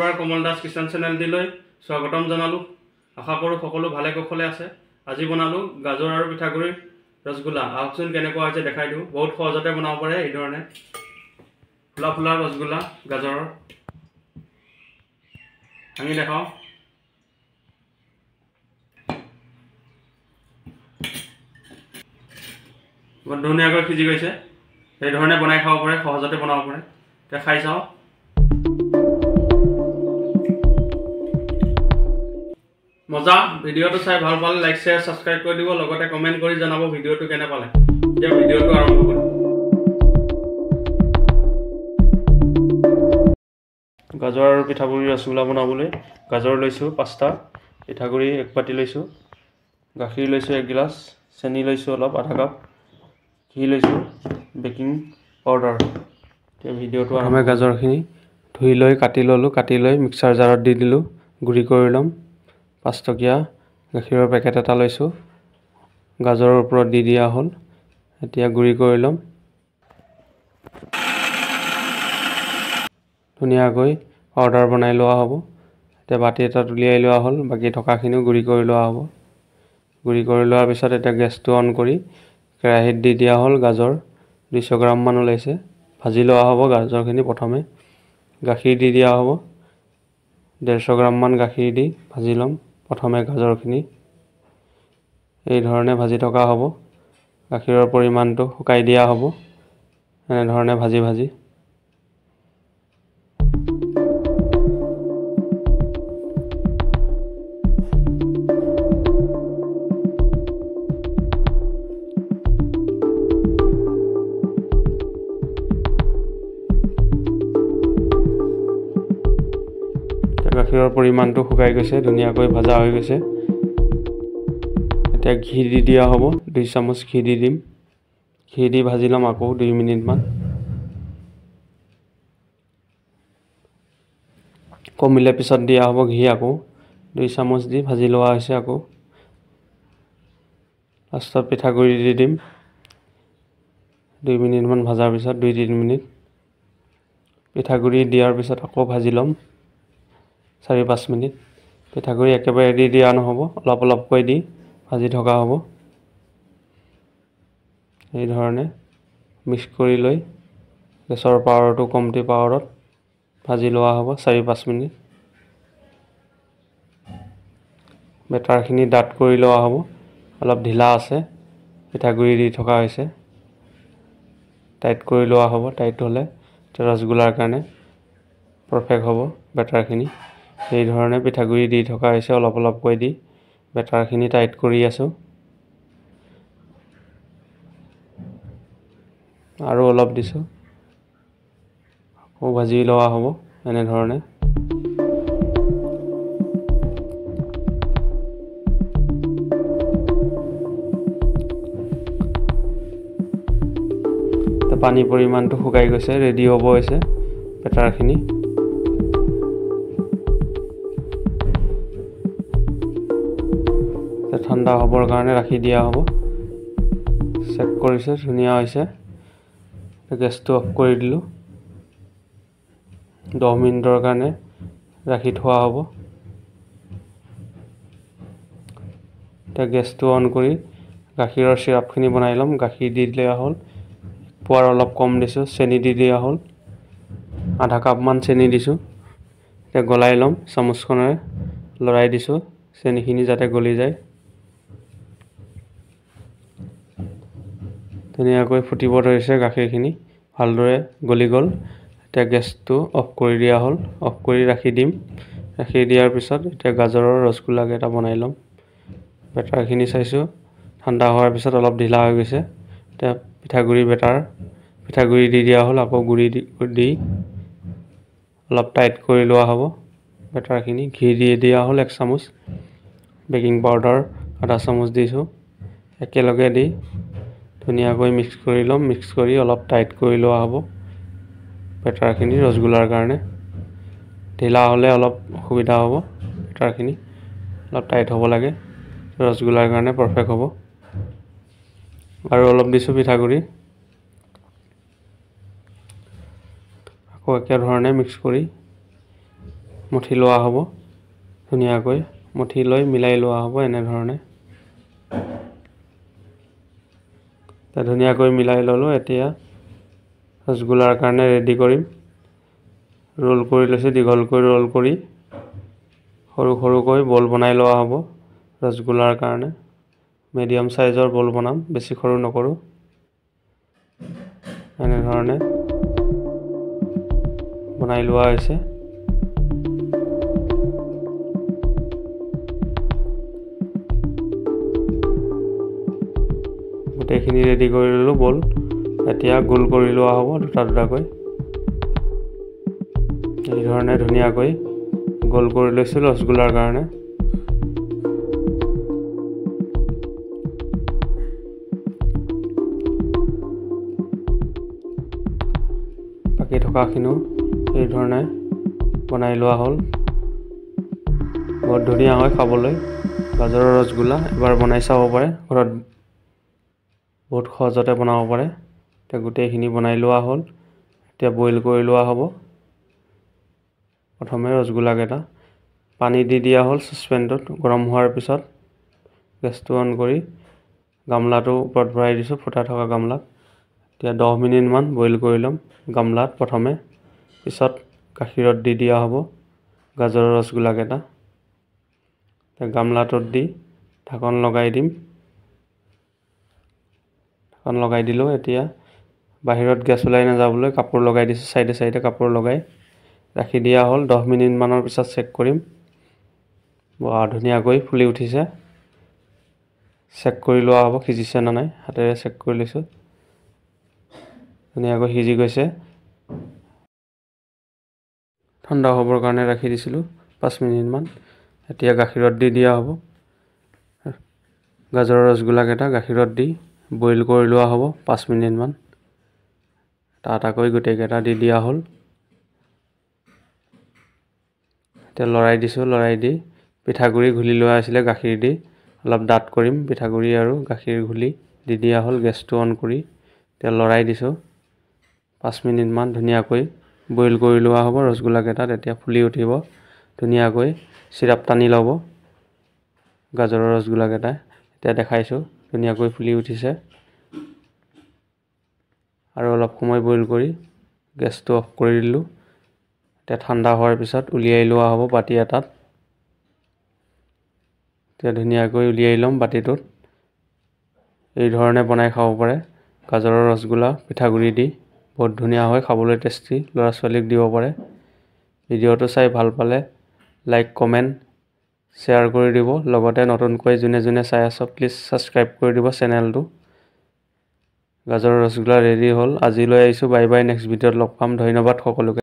পুনৰবাৰ কমল দাস কিচেন চেনেলটিলৈ স্বাগতম জনালোঁ। আশা কৰোঁ সকলো ভালে কুশলে আছে। আজি বনালোঁ গাজৰ আৰু পিঠাগুড়িৰ ৰসগোল্লা। আহকচোন কেনেকুৱা হৈছে দেখাই দিওঁ। বহুত সহজতে বনাব পাৰে এই ধৰণে ফুলা ফুলা ৰসগোল্লা গাজৰৰ। ভাঙি দেখাওঁ। বহুত ধুনীয়াকৈ সিজি গৈছে। এই ধৰণে বনাই খাব পাৰে, সহজতে বনাব পাৰে। এতিয়া খাই চাওঁ। মজা। ভিডিঅ'টো চাই ভাল পালে লাইক শ্বেয়াৰ ছাবস্ক্ৰাইব কৰি দিব, লগতে কমেণ্ট কৰি জনাব ভিডিঅ'টো কেনে পালে। এতিয়া ভিডিঅ'টো আৰম্ভ কৰিম। গাজৰ আৰু পিঠাগুড়ি ৰসগোল্লা বনাবলৈ গাজৰ লৈছোঁ 5টা, পিঠাগুড়ি 1 বাটি লৈছোঁ, গাখীৰ লৈছোঁ 1 গিলাচ, চেনি লৈছোঁ অলপ আধা কাপ, ঘি লৈছোঁ, বেকিং পাউডাৰ। এতিয়া ভিডিঅ'টো আমি গাজৰখিনি ধুই লৈ কাটি ল'লোঁ, কাটি লৈ মিক্সাৰ জাৰত দি দিলোঁ, গুড়ি কৰি ল'ম। 5 টকীয়া গাখীৰৰ পেকেট এটা লৈছোঁ, গাজৰৰ ওপৰত দি দিয়া হ'ল। এতিয়া গুড়ি কৰি ল'ম। ধুনীয়াকৈ পাউডাৰ বনাই লোৱা হ'ব। এতিয়া বাতি এটাত উলিয়াই লোৱা হ'ল, বাকী থকাখিনিও গুড়ি কৰি লোৱা হ'ব। গুড়ি কৰি লোৱাৰ পিছত এতিয়া গেছটো অন কৰি কেৰাহীত দি দিয়া হ'ল। গাজৰ 200 গ্ৰাম মান ওলাইছে, ভাজি লোৱা হ'ব গাজৰখিনি। প্ৰথমে গাখীৰ দি দিয়া হ'ব, 150 গ্ৰাম মান গাখীৰ দি ভাজি ল'ম প্ৰথমে গাজৰখিনি। এই ধৰণে ভাজি থকা হ'ব। গাখীৰৰ পৰিমাণটো শুকাই দিয়া হ'ব, এনেধৰণে ভাজি ভাজি। গাখীৰৰ পৰিমাণটো শুকাই গৈছে, ধুনীয়াকৈ ভাজা হৈ গৈছে। এতিয়া ঘি দি দিয়া হ'ব, 2 চামুচ ঘি দি দিম। ঘি দি ভাজি ল'ম আকৌ 2 মিনিটমান। কমিলে পিছত দিয়া হ'ব ঘি, আকৌ 2 চামুচ দি ভাজি লোৱা হৈছে। আকৌ লাষ্টত পিঠাগুড়ি দি দিম। 2 মিনিটমান ভজাৰ পিছত 2-3 মিনিট পিঠাগুড়ি দিয়াৰ পিছত আকৌ ভাজি ল'ম 4-5 মিনিট। পিঠাগুড়ি একেবাৰে দি দিয়া নহ'ব, অলপ অলপকৈ দি ভাজি থকা হ'ব। এই ধৰণে মিক্স কৰি লৈ গেছৰ পাৱাৰটো কমটি পাৱাৰত ভাজি লোৱা হ'ব 4-5 মিনিট। বেটাৰখিনি ডাঠ কৰি লোৱা হ'ব, অলপ ঢিলা আছে, পিঠাগুড়ি দি থকা হৈছে। টাইট কৰি লোৱা হ'ব, টাইট হ'লে ৰসগোল্লাৰ কাৰণে পাৰফেক্ট হ'ব বেটাৰখিনি। এই ধৰণে পিঠাগুড়ি দি থকা হৈছে, অলপ অলপকৈ দি বেটাৰখিনি টাইট কৰি আছোঁ। আৰু অলপ দিছোঁ, আকৌ ভাজি লোৱা হ'ব এনেধৰণে। পানীৰ পৰিমাণটো শুকাই গৈছে, ৰেডি হ'ব হৈছে বেটাৰখিনি। ঠাণ্ডা হ'বৰ কাৰণে ৰাখি দিয়া হ'ব। চেক কৰিছে, ধুনীয়া হৈছে। গেছটো অফ কৰি দিলোঁ, 10 মিনিটৰ কাৰণে ৰাখি থোৱা হ'ব। এতিয়া গেছটো অন কৰি গাখীৰৰ চিৰাপখিনি বনাই ল'ম। গাখীৰ দি দিয়া হ'ল, পোৱাৰ অলপ কম দিছোঁ, চেনি দি দিয়া হ'ল, আধা কাপমান চেনি দিছোঁ। এতিয়া গলাই ল'ম, চামুচখনেৰে লৰাই দিছোঁ চেনিখিনি যাতে গলি যায়। ধুনীয়াকৈ ফুটিব ধৰিছে, গাখীৰখিনি ভালদৰে গলি গ'ল। এতিয়া গেছটো অফ কৰি দিয়া হ'ল, অফ কৰি ৰাখি দিম। ৰাখি দিয়াৰ পিছত এতিয়া গাজৰৰ ৰসগোল্লাকেইটা বনাই ল'ম। বেটাৰখিনি চাইছোঁ, ঠাণ্ডা হোৱাৰ পিছত অলপ ঢিলা হৈ গৈছে। এতিয়া পিঠাগুড়ি দি দিয়া হ'ল, আকৌ গুড়ি দি অলপ টাইট কৰি লোৱা হ'ব বেটাৰখিনি। ঘি দি দিয়া হ'ল 1 চামুচ, বেকিং পাউডাৰ আধা চামুচ দিছোঁ। একেলগে দি ধুনীয়াকৈ মিক্স কৰি ল'ম। মিক্স কৰি অলপ টাইট কৰি লোৱা হ'ব বেটাৰখিনি ৰসগোল্লাৰ কাৰণে। ঢিলা হ'লে অলপ অসুবিধা হ'ব, বেটাৰখিনি অলপ টাইট হ'ব লাগে, ৰসগোল্লাৰ কাৰণে পাৰফেক্ট হ'ব। আৰু অলপ দিছোঁ পিঠাগুড়ি, আকৌ একেধৰণে মিক্স কৰি মঠি লোৱা হ'ব ধুনীয়াকৈ মঠি লৈ মিলাই লোৱা হ'ব এনেধৰণে ধুনীয়াকৈ মিলাই ল'লোঁ এতিয়া ৰসগোল্লাৰ কাৰণে ৰেডি কৰিম ৰোল কৰি লৈছোঁ দীঘলকৈ ৰোল কৰি সৰু সৰুকৈ বল বনাই লোৱা হ'ব ৰসগোল্লাৰ কাৰণে মিডিয়াম সাইজৰ বল বনাম বেছি সৰু নকৰোঁ এনেধৰণে বনাই লোৱা হৈছে গোটেইখিনি ৰেডি কৰি ল'লোঁ বল এতিয়া গোল কৰি লোৱা হ'ব দুটা দুটাকৈ এই ধৰণে ধুনীয়াকৈ গোল কৰি লৈছোঁ ৰসগোল্লাৰ কাৰণে বাকী থকাখিনিও এই ধৰণে বনাই লোৱা হ'ল বহুত ধুনীয়া হয় খাবলৈ গাজৰৰ ৰসগোল্লা এবাৰ বনাই চাব পাৰে ঘৰত বহুত সহজতে বনাব পাৰে এতিয়া গোটেইখিনি বনাই লোৱা হ'ল এতিয়া বইল কৰি লোৱা হ'ব প্ৰথমে ৰসগোল্লাকেইটা পানী দি দিয়া হ'ল চচপেনটোত গৰম হোৱাৰ পিছত গেছটো অন কৰি গামলাটো ওপৰত ভৰাই দিছোঁ ফুটা থকা গামলাত এতিয়া 10 মিনিটমান বইল কৰি ল'ম গামলাত প্ৰথমে পিছত গাখীৰত দি দিয়া হ'ব গাজৰৰ ৰসগোল্লাকেইটা গামলাটোত দি ঢাকন লগাই দিম ঢাকন লগাই দিলোঁ এতিয়া বাহিৰত গেছ ওলাই নাযাবলৈ কাপোৰ লগাই দিছোঁ সাইডে সাইডে কাপোৰ লগাই ৰাখি দিয়া হ'ল 10 মিনিটমানৰ পিছত চেক কৰিম ধুনীয়াকৈ ফুলি উঠিছে চেক কৰি লোৱা হ'ব সিজিছে নে নাই হাতেৰে চেক কৰি লৈছোঁ ধুনীয়াকৈ সিজি গৈছে ঠাণ্ডা হ'বৰ কাৰণে ৰাখি দিছিলোঁ 5 মিনিটমান এতিয়া গাখীৰত দি দিয়া হ'ব গাজৰৰ ৰসগোল্লাকেইটা গাখীৰত দি বইল কৰি লোৱা হ'ব 5 মিনিটমান এটাকৈ গোটেইকেইটা দি দিয়া হ'ল এতিয়া লৰাই দিছোঁ লৰাই দি পিঠাগুড়ি ঘুলি লোৱা আছিলে গাখীৰ দি অলপ ডাঠ কৰিম পিঠাগুড়ি আৰু গাখীৰ ঘুলি দি দিয়া হ'ল গেছটো অন কৰি এতিয়া লৰাই দিছোঁ 5 মিনিটমান ধুনীয়াকৈ বইল কৰি লোৱা হ'ব ৰসগোল্লাকেইটা তেতিয়া ফুলি উঠিব ধুনীয়াকৈ চিৰাপ টানি ল'ব গাজৰৰ ৰসগোল্লাকেইটা এতিয়া দেখাইছোঁ ধুনীয়াকৈ ফুলি উঠিছে আৰু অলপ সময় বইল কৰি গেছটো অফ কৰি দিলোঁ এতিয়া ঠাণ্ডা হোৱাৰ পিছত উলিয়াই লোৱা হ'ব বাটি এটাত এতিয়া ধুনীয়াকৈ উলিয়াই ল'ম বাটিটোত এই ধৰণে বনাই খাব পাৰে গাজৰৰ ৰসগোল্লা পিঠাগুড়ি দি বহুত ধুনীয়া হয় খাবলৈ টেষ্টি ল'ৰা ছোৱালীক দিব পাৰে ভিডিঅ'টো চাই ভাল পালে লাইক কমেণ্ট শ্বেয়াৰ কৰি দিব লগতে নতুনকৈ যোনে যোনে চাই আছো প্লিজ ছাবস্ক্ৰাইব কৰি দিব চেনেলটো গাজৰৰ ৰসগোল্লা ৰেডি হ'ল আজিলৈ আহিছোঁ বাই বাই নেক্সট ভিডিঅ'ত লগ পাম ধন্যবাদ সকলোকে